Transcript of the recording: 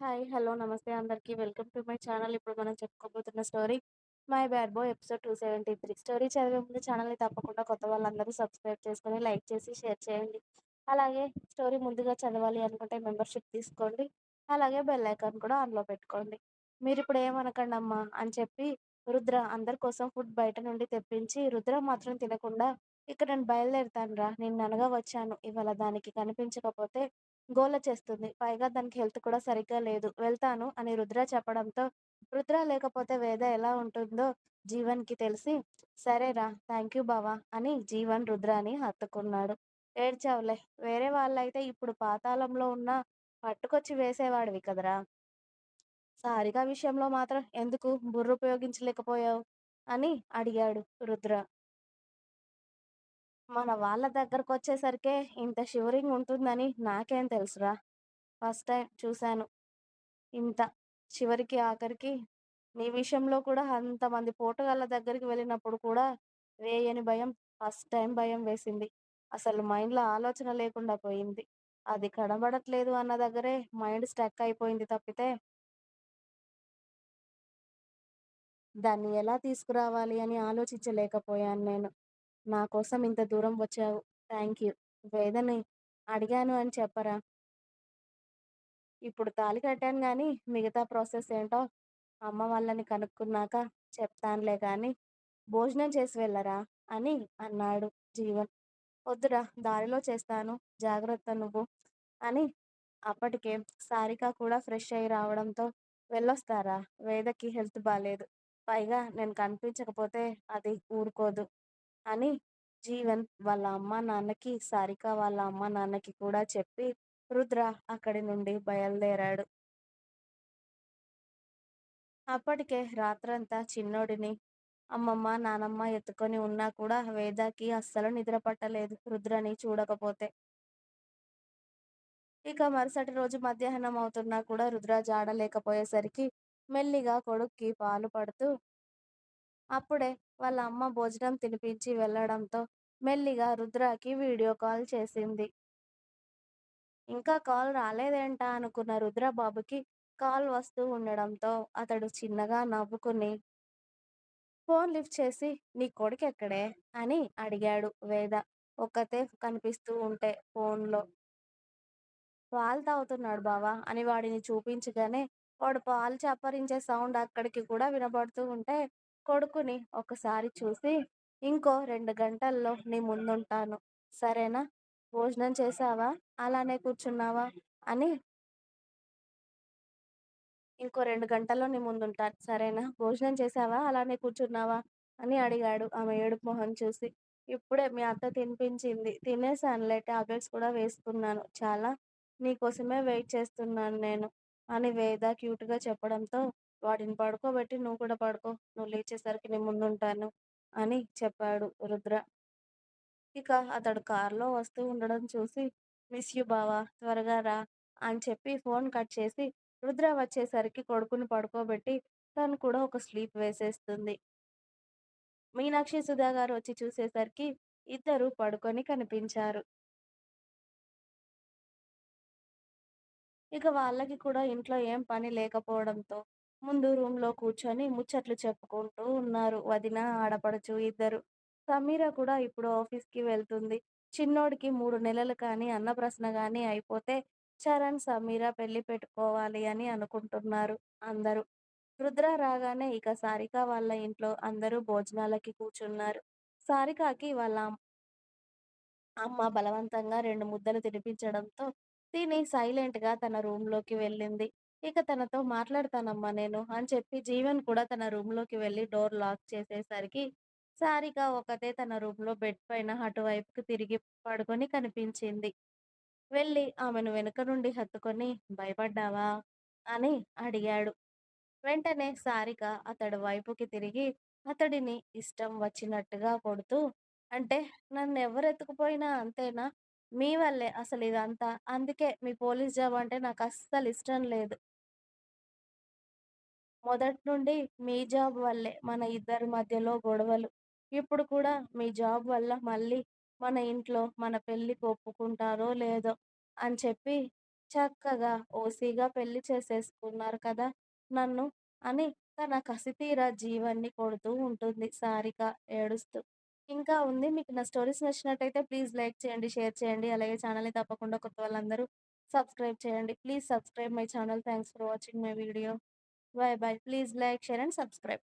Hi. Hello. నమస్తే అందరికీ. Welcome to my channel. ఇప్పుడు మనం చెప్పుకోబోతున్న story 'my bad boy' episode 273. Story చదివే ముందు ఛానల్‌ని తప్పకుండా కొత్త వాళ్ళందరూ సబ్స్క్రైబ్ చేసుకొని, లైక్ చేసి, షేర్ చేయండి. అలాగే స్టోరీ ముందుగా చదవాలి అనుకుంటే మెంబర్‌షిప్ తీసుకోండి. అలాగే బెల్ ఐకాన్ కూడా ఆన్‌లో పెట్టుకోండి. మీరిప్పుడు ఏమనకండమ్మా అని చెప్పి రుద్ర అందరి కోసం ఫుడ్ బయట నుండి తెప్పించి, రుద్ర మాత్రం తినకుండా ఇక నేను బయలుదేరుతానురా. నిన్ననగా వచ్చాను. ఇవాళ దానికి కనిపించకపోతే గోల చేస్తుంది. పైగా దానికి హెల్త్ కూడా సరిగ్గా లేదు. వెళ్తాను అని రుద్ర చెప్పడంతో, రుద్ర లేకపోతే వేద ఎలా ఉంటుందో జీవన్‌కి తెలిసి, సరేరా థాంక్యూ బావ అని జీవన్ రుద్రాని హత్తుకున్నాడు. ఏడ్చావులే. వేరే వాళ్ళైతే ఇప్పుడు పాతాళంలో ఉన్నా పట్టుకొచ్చి వేసేవాడివి కదరా! సారిక విషయంలో మాత్రం ఎందుకు బుర్రుపయోగించలేకపోయావు? అని అడిగాడు రుద్ర. మన వాళ్ళ దగ్గరకొచ్చేసరికే ఇంత షివరింగ్ ఉంటుందని నాకేం తెలుసురా! ఫస్ట్ టైమ్ చూశాను. ఇంత. చివరికి ఆఖరికి నీ విషయంలో కూడా అంతమంది పోటుగాళ్ళ దగ్గరికి వెళ్ళినప్పుడు కూడా వేయని భయం, ఫస్ట్ టైమ్ భయం వేసింది. అసలు మైండ్‌లో ఆలోచన లేకుండా పోయింది. అది కనబడట్లేదు అన్న దగ్గరే మైండ్ స్టక్ అయిపోయింది తప్పితే, దాన్ని ఎలా తీసుకురావాలి అని ఆలోచించలేకపోయాను నేను. నా కోసం ఇంత దూరం వచ్చావు. Thank you. వేదని అడిగాను అని చెప్పరా? ఇప్పుడు తాళి కట్టాను గానీ, మిగతా ప్రాసెస్ ఏంటో అమ్మ వాళ్ళని కనుక్కున్నాక చెప్తానులే గానీ, భోజనం చేసి వెళ్ళరా అని అన్నాడు జీవన్. వద్దురా దారిలో చేస్తాను. జాగ్రత్త నువ్వు అని అప్పటికే సారిక కూడా ఫ్రెష్ అయ్యి రావడంతో వెళ్ళొస్తారా? వేదకి హెల్త్ బాలేదు. పైగా నేను కనిపించకపోతే అది ఊరుకోదు అని జీవన్ వాళ్ళ అమ్మా నాన్నకి, సారిక వాళ్ళ అమ్మా నాన్నకి కూడా చెప్పి రుద్ర అక్కడి నుండి బయలుదేరాడు. అప్పటికే రాత్రంతా చిన్నోడిని అమ్మమ్మ, నానమ్మ ఎత్తుకొని ఉన్నా కూడా వేదాకి అస్సలు నిద్ర పట్టలేదు రుద్రని చూడకపోతే. ఇక మరుసటి రోజు మధ్యాహ్నం అవుతున్నా కూడా రుద్ర జాడ లేకపోయేసరికి మెల్లిగా కొడుక్కి పాలు పడుతూ అప్పుడే వాళ్ళ అమ్మ భోజనం తినిపించి వెళ్ళడంతో మెల్లిగా రుద్రకి వీడియో కాల్ చేసింది. ఇంకా కాల్ రాలేదేంటా అనుకున్న రుద్ర బాబుకి కాల్ వస్తూ ఉండడంతో అతడు చిన్నగా నవ్వుకుని ఫోన్ లిఫ్ట్ చేసి నీ కొడుకెక్కడే అని అడిగాడు వేద. ఒక్కతే కనిపిస్తూ ఉంటే ఫోన్లో. పాలు తాగుతున్నాడు బావా అని వాడిని చూపించగానే వాడు పాలు చప్పరించే సౌండ్ అక్కడికి కూడా వినబడుతూ ఉంటే కొడుకుని ఒకసారి చూసి ఇంకో 2 గంటల్లో నీ ముందుంటాను సరేనా? భోజనం చేసావా? అలానే కూర్చున్నావా అని ఇంకో 2 గంటల్లో నీ ముందుంటాను సరేనా? భోజనం చేసావా? అలానే కూర్చున్నావా అని అడిగాడు ఆమె ఏడుపు మొహం చూసి. ఇప్పుడే మీ అత్త తినిపించింది. తినేసానులే. టాబ్లెట్స్ కూడా వేసుకున్నాను. చాలా నీకోసమే వెయిట్ చేస్తున్నాను నేను అని వేద క్యూట్‌గా చెప్పడంతో వాడిని పడుకోబెట్టి నువ్వు కూడా పడుకో. నువ్వు లేచేసరికి నీ ముందుంటాను అని చెప్పాడు రుద్ర. ఇక అతడు కారులో వస్తూ ఉండడం చూసి మిస్ యూ బావా త్వరగా రా అని చెప్పి ఫోన్ కట్ చేసి రుద్ర వచ్చేసరికి కొడుకుని పడుకోబెట్టి తను కూడా ఒక స్లీప్ వేసేస్తుంది. మీనాక్షి సుధా గారు వచ్చి చూసేసరికి ఇద్దరు పడుకొని కనిపించారు. ఇక వాళ్ళకి కూడా ఇంట్లో ఏం పని లేకపోవడంతో ముందు రూమ్‌లో కూర్చొని ముచ్చట్లు చెప్పుకుంటూ ఉన్నారు వదిన, ఆడపడుచు ఇద్దరు. సమీర కూడా ఇప్పుడు ఆఫీస్‌కి వెళ్తుంది. చిన్నోడికి 3 నెలలు కానీ అన్నప్రాసన గాని అయిపోతే చరణ్, సమీర పెళ్లి పెట్టుకోవాలి అని అనుకుంటున్నారు అందరూ. రుద్ర రాగానే ఇక సారిక వాళ్ళ ఇంట్లో అందరూ భోజనాలకి కూర్చున్నారు. సారికకి వాళ్ళ అమ్మ బలవంతంగా 2 ముద్దలు తినిపించడంతో తిని సైలెంట్‌గా తన రూమ్‌లోకి వెళ్ళింది. ఇక తనతో మాట్లాడతానమ్మా నేను అని చెప్పి జీవన్ కూడా తన రూమ్‌లోకి వెళ్లి డోర్ లాక్ చేసేసరికి సారిక ఒక్కతే తన రూమ్‌లో బెడ్ పైన అటువైపుకి తిరిగి పడుకొని కనిపించింది. వెళ్ళి ఆమెను వెనుక నుండి హత్తుకొని భయపడ్డావా? అని అడిగాడు. వెంటనే సారిక అతడి వైపుకి తిరిగి అతడిని ఇష్టం వచ్చినట్టుగా కొడుతూ, అంటే నన్నెవ్వరెత్తుకుపోయినా అంతేనా? మీ వల్లే అసలిదంతా. అందుకే మీ పోలీస్ జాబ్ అంటే నాకస్సలిష్టం లేదు. మొదటి నుండి మీ జాబ్ వల్లే మన ఇద్దరి మధ్యలో గొడవలు. ఇప్పుడు కూడా మీ జాబ్ వల్ల మళ్ళీ మన ఇంట్లో మన పెళ్ళికి ఒప్పుకుంటారో లేదో అని చెప్పి చక్కగా ఓసీగా పెళ్లి చేసేసుకున్నారు కదా నన్ను అని తన కసితీరా జీవన్ని కొడుతూ ఉంటుంది సారిక ఏడుస్తూ. ఇంకా ఉంది. మీకు నా స్టోరీస్ నచ్చినట్టయితే ప్లీజ్ లైక్ చేయండి, షేర్ చేయండి. అలాగే ఛానెల్‌ని తప్పకుండా కొత్త వాళ్ళందరూ సబ్స్క్రైబ్ చేయండి. Please subscribe my channel. Thanks for watching my video. By by. Please like, share and subscribe.